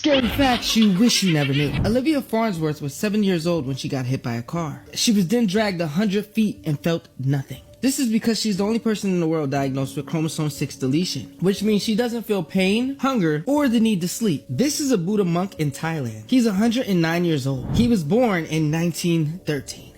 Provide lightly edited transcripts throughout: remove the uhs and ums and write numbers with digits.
Scary facts you wish you never knew. Olivia Farnsworth was 7 years old when she got hit by a car. She was then dragged 100 feet and felt nothing. This is because she's the only person in the world diagnosed with chromosome 6 deletion, which means she doesn't feel pain, hunger, or the need to sleep. This is a Buddha monk in Thailand. He's 109 years old. He was born in 1913.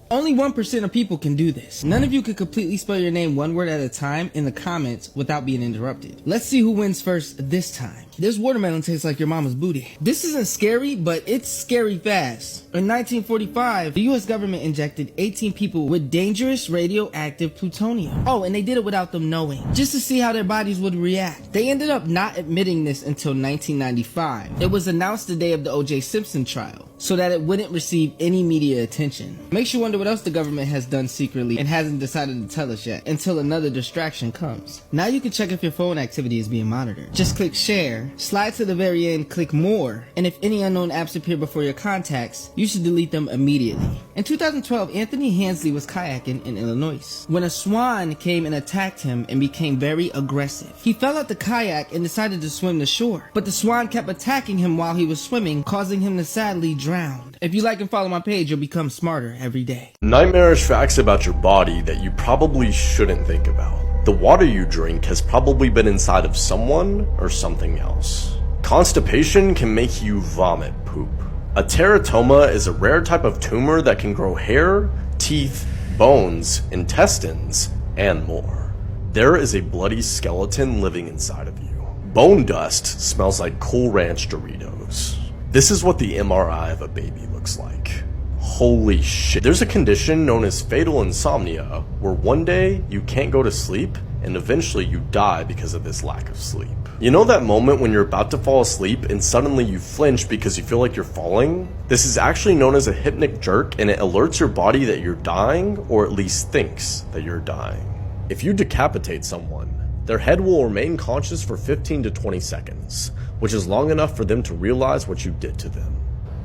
Only 1% of people can do this. None of you could completely spell your name one word at a time in the comments without being interrupted. Let's see who wins first this time. This watermelon tastes like your mama's booty. This isn't scary, but it's scary fast. In 1945, the US government injected 18 people with dangerous radioactive plutonium. Oh, and they did it without them knowing, just to see how their bodies would react. They ended up not admitting this until 1995. It was announced the day of the O.J. Simpson trial, so that it wouldn't receive any media attention. Makes you wonder what else the government has done secretly and hasn't decided to tell us yet, until another distraction comes. Now you can check if your phone activity is being monitored. Just click share, slide to the very end, click more, and if any unknown apps appear before your contacts, you should delete them immediately. In 2012, Anthony Hansley was kayaking in Illinois when a swan came and attacked him and became very aggressive. He fell out the kayak and decided to swim to shore, but the swan kept attacking him while he was swimming, causing him to sadly drown. If you like and follow my page, you'll become smarter every day. Nightmarish facts about your body that you probably shouldn't think about. The water you drink has probably been inside of someone or something else. Constipation can make you vomit poop. A teratoma is a rare type of tumor that can grow hair, teeth, bones, intestines, and more. There is a bloody skeleton living inside of you. Bone dust smells like Cool Ranch Doritos. This is what the MRI of a baby looks like. Holy shit. There's a condition known as fatal insomnia, where one day you can't go to sleep and eventually you die because of this lack of sleep. You know that moment when you're about to fall asleep and suddenly you flinch because you feel like you're falling? This is actually known as a hypnic jerk, and it alerts your body that you're dying, or at least thinks that you're dying. If you decapitate someone, their head will remain conscious for 15 to 20 seconds, which is long enough for them to realize what you did to them.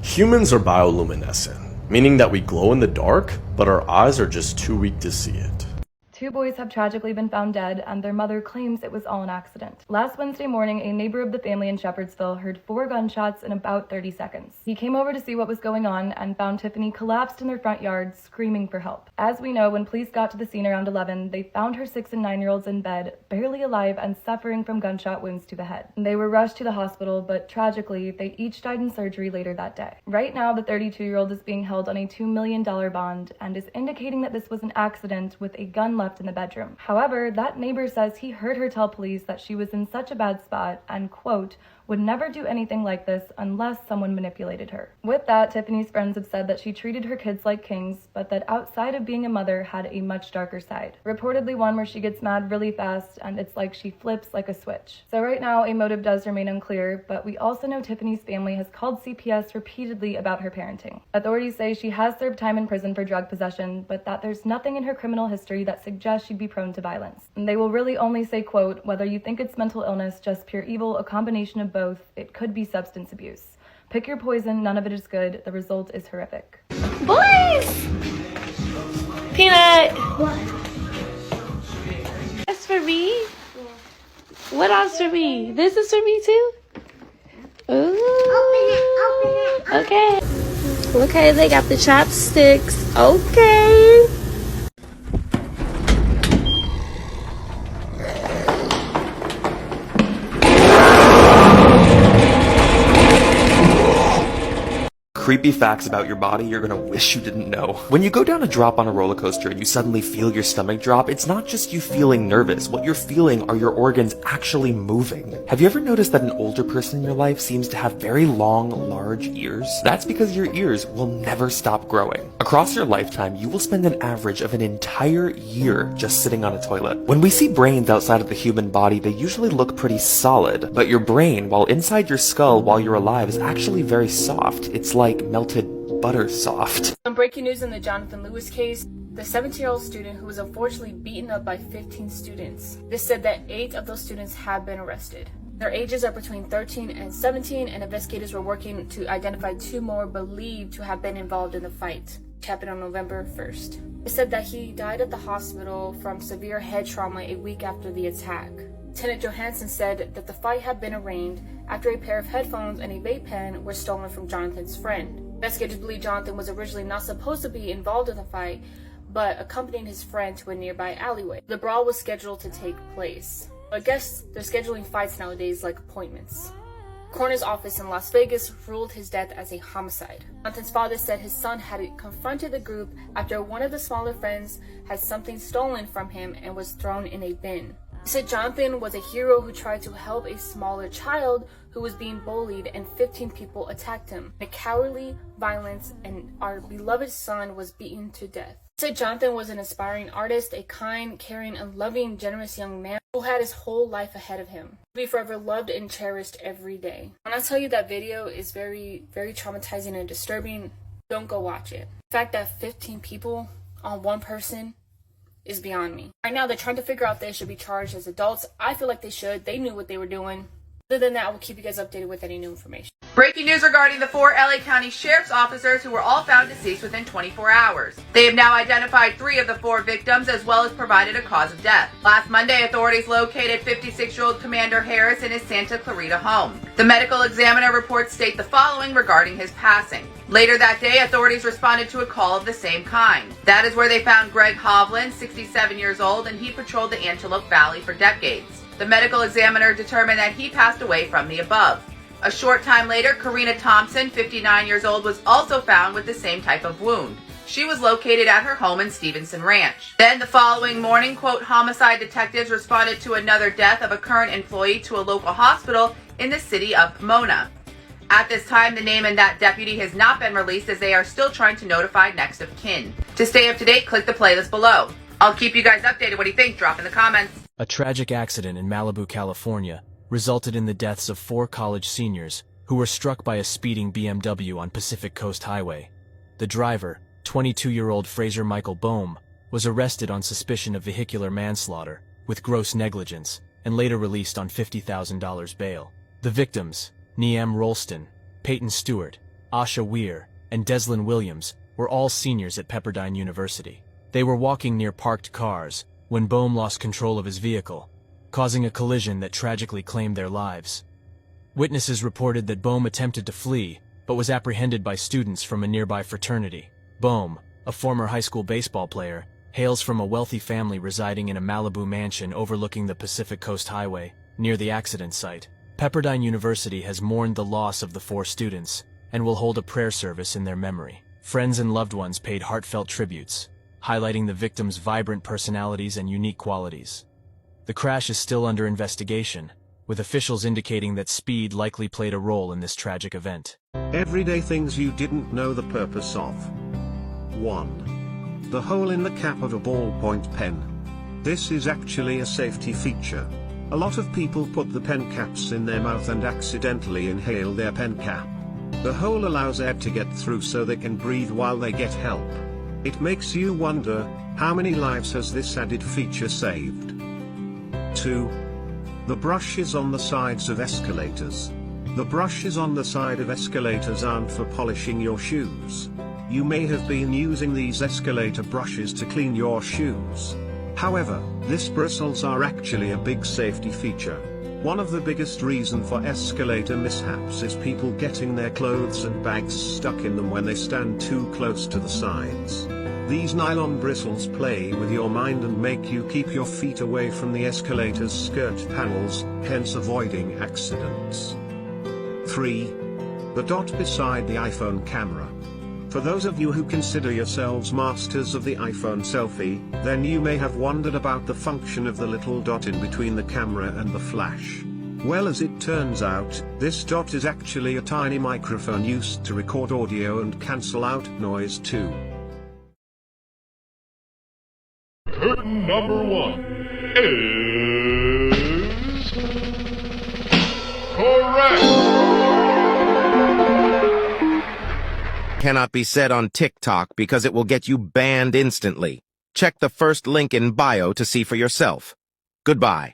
Humans are bioluminescent, meaning that we glow in the dark, but our eyes are just too weak to see it. 2 boys have tragically been found dead, and their mother claims it was all an accident. Last Wednesday morning, a neighbor of the family in Shepherdsville heard 4 gunshots in about 30 seconds. He came over to see what was going on and found Tiffany collapsed in their front yard, screaming for help. As we know, when police got to the scene around 11, they found her 6 and 9-year-olds in bed, barely alive and suffering from gunshot wounds to the head. They were rushed to the hospital, but tragically, they each died in surgery later that day. Right now, the 32-year-old is being held on a $2 million bond and is indicating that this was an accident with a gun left in the bedroom. However, that neighbor says he heard her tell police that she was in such a bad spot and, quote, would never do anything like this unless someone manipulated her. With that, Tiffany's friends have said that she treated her kids like kings, but that outside of being a mother had a much darker side. Reportedly one where she gets mad really fast and it's like she flips like a switch. So right now, a motive does remain unclear, but we also know Tiffany's family has called CPS repeatedly about her parenting. Authorities say she has served time in prison for drug possession, but that there's nothing in her criminal history that suggests she'd be prone to violence. And they will really only say, quote, whether you think it's mental illness, just pure evil, a combination of both, it could be substance abuse. Pick your poison, none of it is good. The result is horrific. Boys! Peanut! What? That's for me? Yeah. What else for me? This is for me too? Ooh. Open it. Okay. Okay, they got the chopsticks. Okay. Creepy facts about your body you're gonna wish you didn't know. When you go down a drop on a roller coaster and you suddenly feel your stomach drop, it's not just you feeling nervous. What you're feeling are your organs actually moving. Have you ever noticed that an older person in your life seems to have very long, large ears? That's because your ears will never stop growing. Across your lifetime, you will spend an average of an entire year just sitting on a toilet. When we see brains outside of the human body, they usually look pretty solid, but your brain, while inside your skull while you're alive, is actually very soft. It's like melted butter soft. Breaking news in the Jonathan Lewis case, the 17-year-old student who was unfortunately beaten up by 15 students. This said that 8 of those students have been arrested. Their ages are between 13 and 17, and investigators were working to identify 2 more believed to have been involved in the fight, which happened on November 1st. It said that he died at the hospital from severe head trauma a week after the attack. Lieutenant Johansson said that the fight had been arranged after a pair of headphones and a vape pen were stolen from Jonathan's friend. Investigators believe Jonathan was originally not supposed to be involved in the fight, but accompanying his friend to a nearby alleyway. The brawl was scheduled to take place. I guess they're scheduling fights nowadays like appointments. Coroner's office in Las Vegas ruled his death as a homicide. Jonathan's father said his son had confronted the group after one of the smaller friends had something stolen from him and was thrown in a bin. He said Jonathan was a hero who tried to help a smaller child who was being bullied and 15 people attacked him. The cowardly violence and our beloved son was beaten to death. He said Jonathan was an inspiring artist, a kind, caring, and loving, generous young man who had his whole life ahead of him. He'll be forever loved and cherished every day. When I tell you that video is very, very traumatizing and disturbing, don't go watch it. The fact that 15 people on one person is beyond me. Right now, they're trying to figure out if they should be charged as adults. I feel like they should. They knew what they were doing. Other than that, I will keep you guys updated with any new information. Breaking news regarding the 4 LA County Sheriff's officers who were all found deceased within 24 hours. They have now identified 3 of the 4 victims as well as provided a cause of death. Last Monday, authorities located 56-year-old Commander Harris in his Santa Clarita home. The medical examiner reports state the following regarding his passing. Later that day, authorities responded to a call of the same kind. That is where they found Greg Hovland, 67 years old, and he patrolled the Antelope Valley for decades. The medical examiner determined that he passed away from the above. A short time later, Karina Thompson, 59 years old, was also found with the same type of wound. She was located at her home in Stevenson Ranch. Then the following morning, quote, homicide detectives responded to another death of a current employee to a local hospital in the city of Pomona. At this time, the name of that deputy has not been released as they are still trying to notify next of kin. To stay up to date, click the playlist below. I'll keep you guys updated. What do you think? Drop in the comments. A tragic accident in Malibu, California, resulted in the deaths of 4 college seniors who were struck by a speeding BMW on Pacific Coast Highway. The driver, 22-year-old Fraser Michael Boehm, was arrested on suspicion of vehicular manslaughter with gross negligence and later released on $50,000 bail. The victims, Neam Rolston, Peyton Stewart, Asha Weir, and Deslyn Williams, were all seniors at Pepperdine University. They were walking near parked cars when Boehm lost control of his vehicle, causing a collision that tragically claimed their lives. Witnesses reported that Boehm attempted to flee, but was apprehended by students from a nearby fraternity. Boehm, a former high school baseball player, hails from a wealthy family residing in a Malibu mansion overlooking the Pacific Coast Highway, near the accident site. Pepperdine University has mourned the loss of the 4 students and will hold a prayer service in their memory. Friends and loved ones paid heartfelt tributes, highlighting the victims' vibrant personalities and unique qualities. The crash is still under investigation, with officials indicating that speed likely played a role in this tragic event. Everyday things you didn't know the purpose of. 1. The hole in the cap of a ballpoint pen. This is actually a safety feature. A lot of people put the pen caps in their mouth and accidentally inhale their pen cap. The hole allows air to get through so they can breathe while they get help. It makes you wonder, how many lives has this added feature saved? 2. The brushes on the sides of escalators. The brushes on the side of escalators aren't for polishing your shoes. You may have been using these escalator brushes to clean your shoes. However, these bristles are actually a big safety feature. One of the biggest reasons for escalator mishaps is people getting their clothes and bags stuck in them when they stand too close to the sides. These nylon bristles play with your mind and make you keep your feet away from the escalator's skirt panels, hence avoiding accidents. 3. The dot beside the iPhone camera. For those of you who consider yourselves masters of the iPhone selfie, then you may have wondered about the function of the little dot in between the camera and the flash. Well, as it turns out, this dot is actually a tiny microphone used to record audio and cancel out noise too. Curtain number 1 is correct. Cannot be said on TikTok because it will get you banned instantly. Check the first link in bio to see for yourself. Goodbye.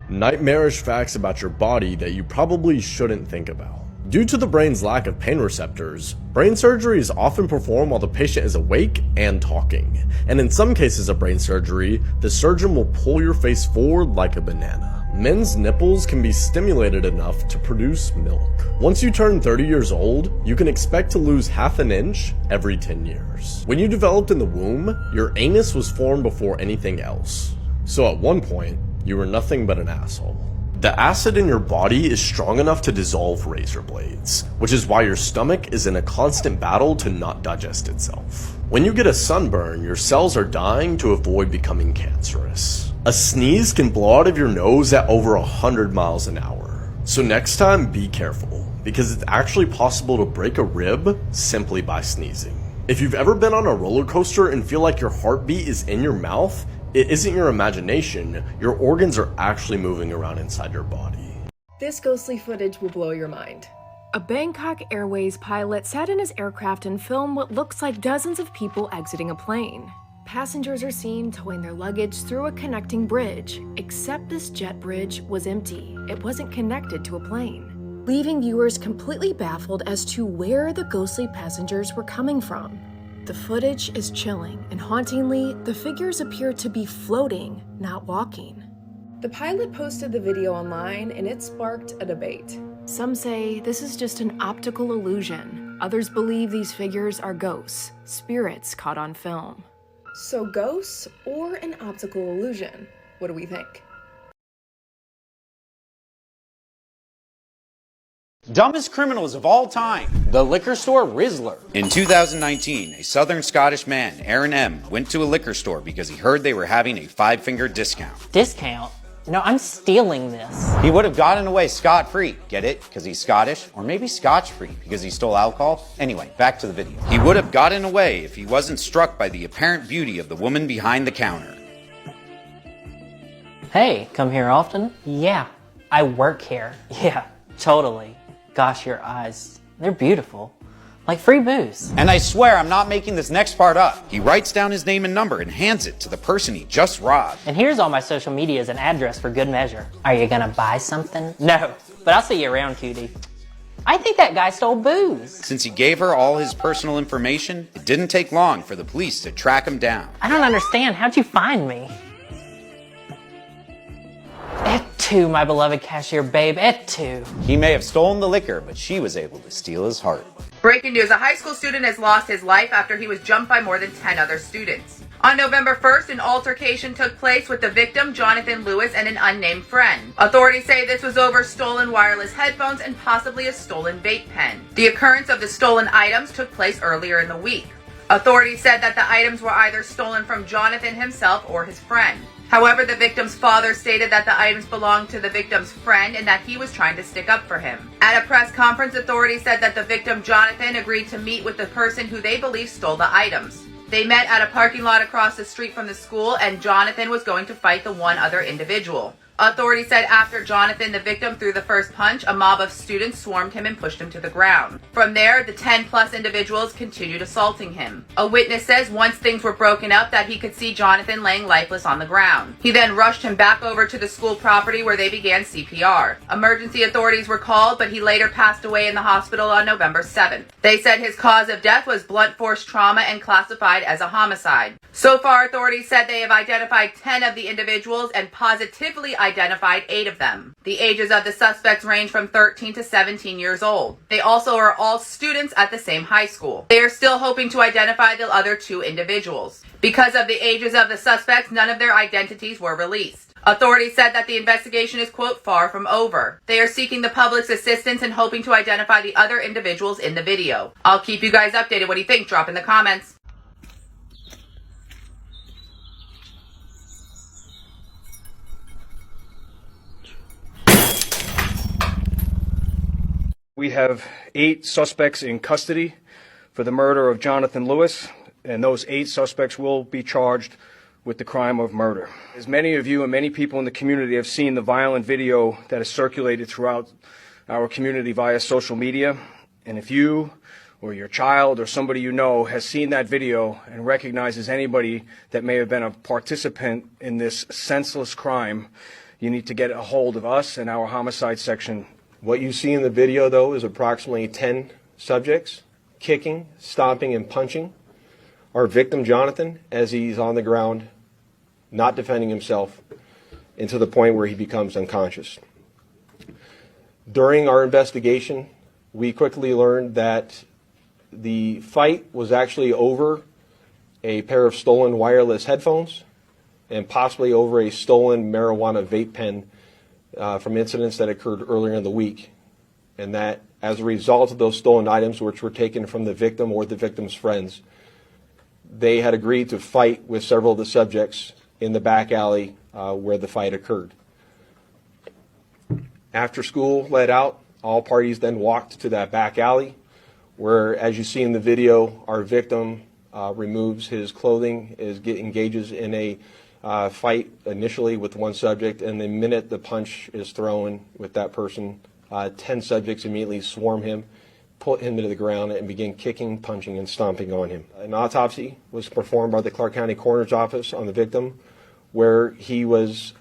Nightmarish facts about your body that you probably shouldn't think about. Due to the brain's lack of pain receptors, brain surgery is often performed while the patient is awake and talking. And in some cases of brain surgery, the surgeon will pull your face forward like a banana. Men's nipples can be stimulated enough to produce milk. Once you turn 30 years old, you can expect to lose half an inch every 10 years. When you developed in the womb, your anus was formed before anything else. So at one point, you were nothing but an asshole. The acid in your body is strong enough to dissolve razor blades, which is why your stomach is in a constant battle to not digest itself. When you get a sunburn, your cells are dying to avoid becoming cancerous. A sneeze can blow out of your nose at over 100 miles an hour. So next time, be careful, because it's actually possible to break a rib simply by sneezing. If you've ever been on a roller coaster and feel like your heartbeat is in your mouth, it isn't your imagination, your organs are actually moving around inside your body. This ghostly footage will blow your mind. A Bangkok Airways pilot sat in his aircraft and filmed what looks like dozens of people exiting a plane. Passengers are seen towing their luggage through a connecting bridge, except this jet bridge was empty. It wasn't connected to a plane, leaving viewers completely baffled as to where the ghostly passengers were coming from. The footage is chilling, and hauntingly, the figures appear to be floating, not walking. The pilot posted the video online, and it sparked a debate. Some say this is just an optical illusion. Others believe these figures are ghosts, spirits caught on film. So ghosts or an optical illusion? What do we think? Dumbest criminals of all time, the liquor store Rizzler. In 2019, a southern Scottish man, Aaron M., went to a liquor store because he heard they were having a 5-finger discount. Discount? No, I'm stealing this. He would have gotten away scot-free. Get it? Because he's Scottish? Or maybe scotch-free because he stole alcohol? Anyway, back to the video. He would have gotten away if he wasn't struck by the apparent beauty of the woman behind the counter. Hey, come here often? Yeah, I work here. Yeah, totally. Gosh, your eyes, they're beautiful. Like free booze. And I swear I'm not making this next part up. He writes down his name and number and hands it to the person he just robbed. And here's all my social media as an address for good measure. Are you gonna buy something? No, but I'll see you around, cutie. I think that guy stole booze. Since he gave her all his personal information, it didn't take long for the police to track him down. I don't understand. How'd you find me? Et tu, my beloved cashier babe, et tu. He may have stolen the liquor, but she was able to steal his heart. Breaking news, a high school student has lost his life after he was jumped by more than 10 other students. On November 1st, an altercation took place with the victim, Jonathan Lewis, and an unnamed friend. Authorities say this was over stolen wireless headphones and possibly a stolen vape pen. The occurrence of the stolen items took place earlier in the week. Authorities said that the items were either stolen from Jonathan himself or his friend. However, the victim's father stated that the items belonged to the victim's friend and that he was trying to stick up for him. At a press conference, authorities said that the victim, Jonathan, agreed to meet with the person who they believe stole the items. They met at a parking lot across the street from the school, and Jonathan was going to fight the one other individual. Authorities said after Jonathan, the victim, threw the first punch, a mob of students swarmed him and pushed him to the ground. From there, the 10-plus individuals continued assaulting him. A witness says once things were broken up that he could see Jonathan laying lifeless on the ground. He then rushed him back over to the school property where they began CPR. Emergency authorities were called, but he later passed away in the hospital on November 7th. They said his cause of death was blunt force trauma and classified as a homicide. So far, authorities said they have identified 10 of the individuals and positively identified 8 of them. The ages of the suspects range from 13 to 17 years old. They also are all students at the same high school. They are still hoping to identify the other 2 individuals. Because of the ages of the suspects, none of their identities were released. Authorities said that the investigation is, quote, far from over. They are seeking the public's assistance and hoping to identify the other individuals in the video. I'll keep you guys updated. What do you think? Drop in the comments. We have 8 suspects in custody for the murder of Jonathan Lewis, and those 8 suspects will be charged with the crime of murder. As many of you and many people in the community have seen the violent video that is circulated throughout our community via social media, and if you or your child or somebody you know has seen that video and recognizes anybody that may have been a participant in this senseless crime, you need to get a hold of us and our homicide section What you see in the video, though, is approximately 10 subjects kicking, stomping, and punching our victim, Jonathan, as he's on the ground, not defending himself, and to the point where he becomes unconscious. During our investigation, we quickly learned that the fight was actually over a pair of stolen wireless headphones and possibly over a stolen marijuana vape pen from incidents that occurred earlier in the week. And that as a result of those stolen items, which were taken from the victim or the victim's friends, they had agreed to fight with several of the subjects in the back alley where the fight occurred. After school let out, all parties then walked to that back alley where, as you see in the video, our victim removes his clothing, engages in a fight initially with one subject, and the minute the punch is thrown with that person, 10 subjects immediately swarm him, put him to the ground, and begin kicking, punching, and stomping on him. An autopsy was performed by the Clark County Coroner's Office on the victim, where his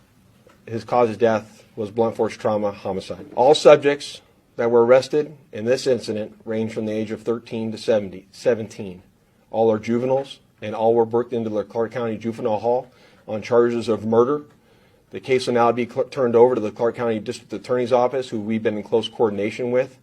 cause of death was blunt force trauma homicide. All subjects that were arrested in this incident range from the age of 13 to 17. All are juveniles, and all were booked into the Clark County Juvenile Hall on charges of murder. The case will now be turned over to the Clark County District Attorney's Office, who we've been in close coordination with,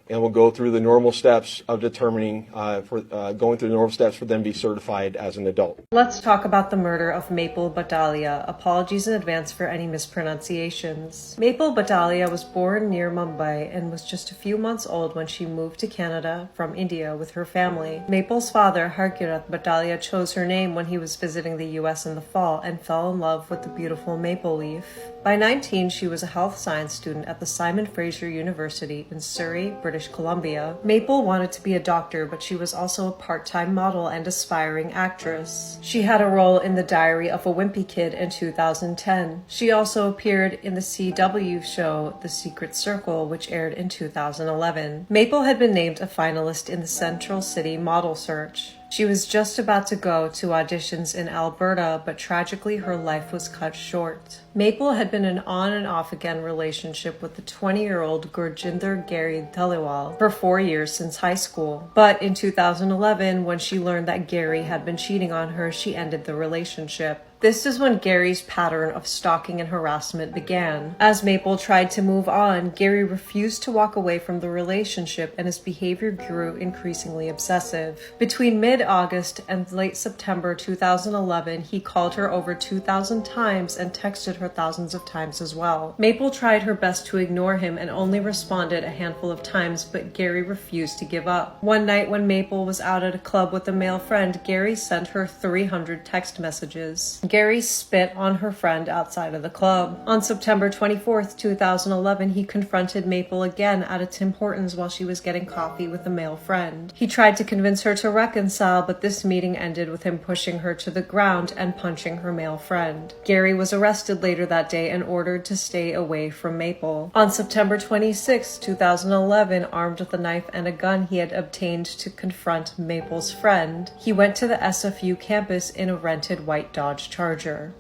and we'll go through the normal steps of determining, going through the normal steps for them to be certified as an adult. Let's talk about the murder of Maple Battalia. Apologies in advance for any mispronunciations. Maple Battalia was born near Mumbai and was just a few months old when she moved to Canada from India with her family. Maple's father, Harkirat Battalia, chose her name when he was visiting the US in the fall and fell in love with the beautiful maple leaf. By 19, she was a health science student at the Simon Fraser University in Surrey, British Columbia. Maple wanted to be a doctor, but she was also a part-time model and aspiring actress. She had a role in The Diary of a Wimpy Kid in 2010. She also appeared in the CW show The Secret Circle, which aired in 2011. Maple had been named a finalist in the Central City Model Search. She was just about to go to auditions in Alberta, but tragically her life was cut short. Maple had been in an on and off again relationship with the 20-year-old Gurjinder Gary Dhaliwal for 4 years since high school. But in 2011, when she learned that Gary had been cheating on her, she ended the relationship. This is when Gary's pattern of stalking and harassment began. As Maple tried to move on, Gary refused to walk away from the relationship and his behavior grew increasingly obsessive. Between mid-August and late September 2011, he called her over 2,000 times and texted her thousands of times as well. Maple tried her best to ignore him and only responded a handful of times, but Gary refused to give up. One night when Maple was out at a club with a male friend, Gary sent her 300 text messages. Gary spit on her friend outside of the club. On September 24th, 2011, he confronted Maple again at a Tim Hortons while she was getting coffee with a male friend. He tried to convince her to reconcile, but this meeting ended with him pushing her to the ground and punching her male friend. Gary was arrested later that day and ordered to stay away from Maple. On September 26, 2011, armed with a knife and a gun he had obtained to confront Maple's friend, he went to the SFU campus in a rented white Dodge Charger.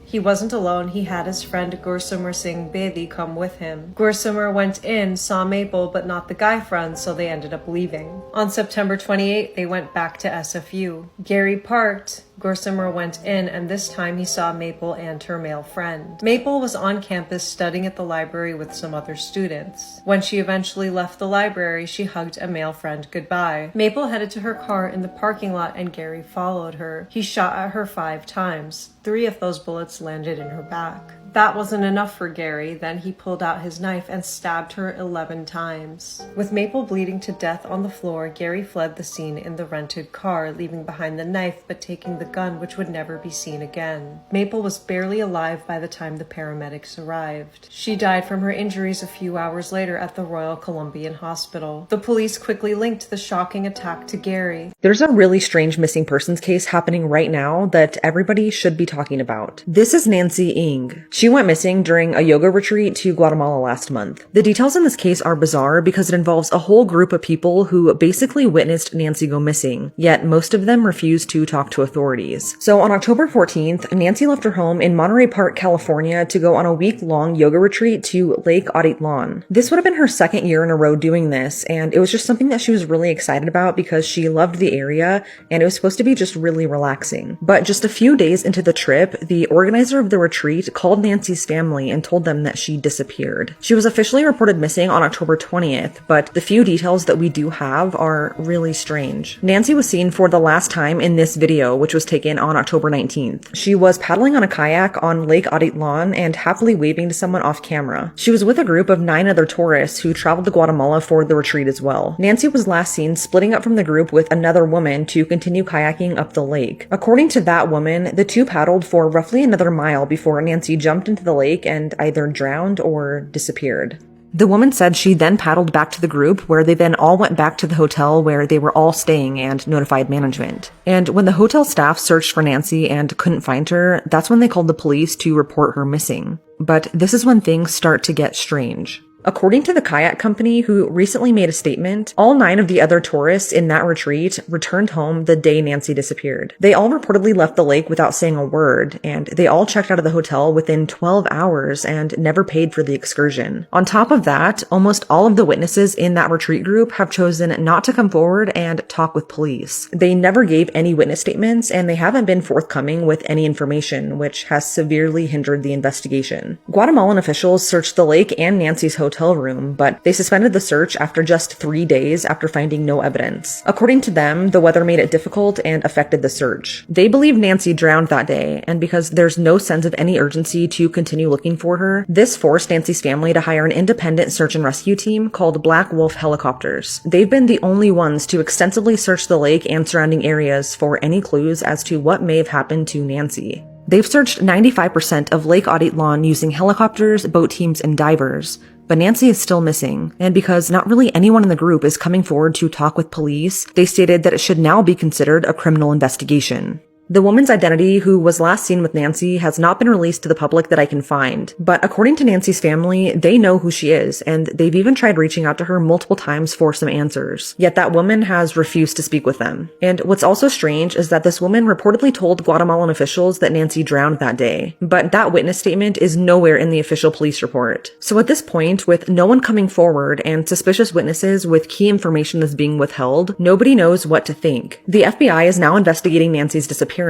He wasn't alone, he had his friend Gursimar Singh Bedi come with him. Gursimar went in, saw Maple but not the guy friend, so they ended up leaving. On September 28, they went back to SFU. Gary parked, Gursimar went in, and this time he saw Maple and her male friend. Maple was on campus studying at the library with some other students. When she eventually left the library, she hugged a male friend goodbye. Maple headed to her car in the parking lot and Gary followed her. He shot at her 5 times. 3 of those bullets landed in her back. That wasn't enough for Gary, then he pulled out his knife and stabbed her 11 times. With Maple bleeding to death on the floor, Gary fled the scene in the rented car, leaving behind the knife but taking the gun, which would never be seen again. Maple was barely alive by the time the paramedics arrived. She died from her injuries a few hours later at the Royal Columbian Hospital. The police quickly linked the shocking attack to Gary. There's a really strange missing persons case happening right now that everybody should be talking about. This is Nancy Ng. She went missing during a yoga retreat to Guatemala last month. The details in this case are bizarre because it involves a whole group of people who basically witnessed Nancy go missing, yet most of them refused to talk to authorities. So on October 14th, Nancy left her home in Monterey Park, California to go on a week-long yoga retreat to Lake Atitlan. This would have been her second year in a row doing this, and it was just something that she was really excited about because she loved the area and it was supposed to be just really relaxing. But just a few days into the trip, the organizer of the retreat called Nancy's family and told them that she disappeared. She was officially reported missing on October 20th, but the few details that we do have are really strange. Nancy was seen for the last time in this video, which was taken on October 19th. She was paddling on a kayak on Lake Atitlan and happily waving to someone off camera. She was with a group of 9 other tourists who traveled to Guatemala for the retreat as well. Nancy was last seen splitting up from the group with another woman to continue kayaking up the lake. According to that woman, the two paddled for roughly another mile before Nancy jumped into the lake and either drowned or disappeared. The woman said she then paddled back to the group, where they then all went back to the hotel where they were all staying and notified management. And when the hotel staff searched for Nancy and couldn't find her, that's when they called the police to report her missing. But this is when things start to get strange. According to the kayak company, who recently made a statement, all 9 of the other tourists in that retreat returned home the day Nancy disappeared. They all reportedly left the lake without saying a word, and they all checked out of the hotel within 12 hours and never paid for the excursion. On top of that, almost all of the witnesses in that retreat group have chosen not to come forward and talk with police. They never gave any witness statements, and they haven't been forthcoming with any information, which has severely hindered the investigation. Guatemalan officials searched the lake and Nancy's hotel room, but they suspended the search after just 3 days after finding no evidence. According to them, the weather made it difficult and affected the search. They believe Nancy drowned that day, and because there's no sense of any urgency to continue looking for her, this forced Nancy's family to hire an independent search and rescue team called Black Wolf Helicopters. They've been the only ones to extensively search the lake and surrounding areas for any clues as to what may have happened to Nancy. They've searched 95% of Lake Atitlan using helicopters, boat teams, and divers, but Nancy is still missing, and because not really anyone in the group is coming forward to talk with police, they stated that it should now be considered a criminal investigation. The woman's identity, who was last seen with Nancy, has not been released to the public that I can find, but according to Nancy's family, they know who she is, and they've even tried reaching out to her multiple times for some answers. Yet that woman has refused to speak with them. And what's also strange is that this woman reportedly told Guatemalan officials that Nancy drowned that day, but that witness statement is nowhere in the official police report. So at this point, with no one coming forward and suspicious witnesses with key information that's being withheld, nobody knows what to think. The FBI is now investigating Nancy's disappearance,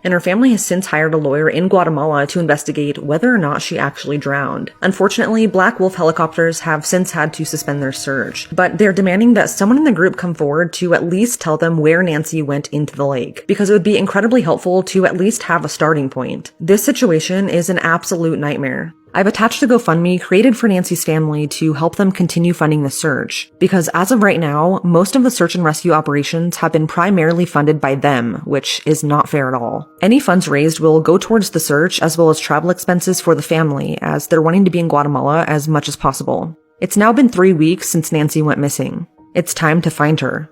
and her family has since hired a lawyer in Guatemala to investigate whether or not she actually drowned. Unfortunately, Black Wolf Helicopters have since had to suspend their search, but they're demanding that someone in the group come forward to at least tell them where Nancy went into the lake, because it would be incredibly helpful to at least have a starting point. This situation is an absolute nightmare. I've attached a GoFundMe created for Nancy's family to help them continue funding the search, because as of right now, most of the search and rescue operations have been primarily funded by them, which is not fair at all. Any funds raised will go towards the search as well as travel expenses for the family, as they're wanting to be in Guatemala as much as possible. It's now been 3 weeks since Nancy went missing. It's time to find her.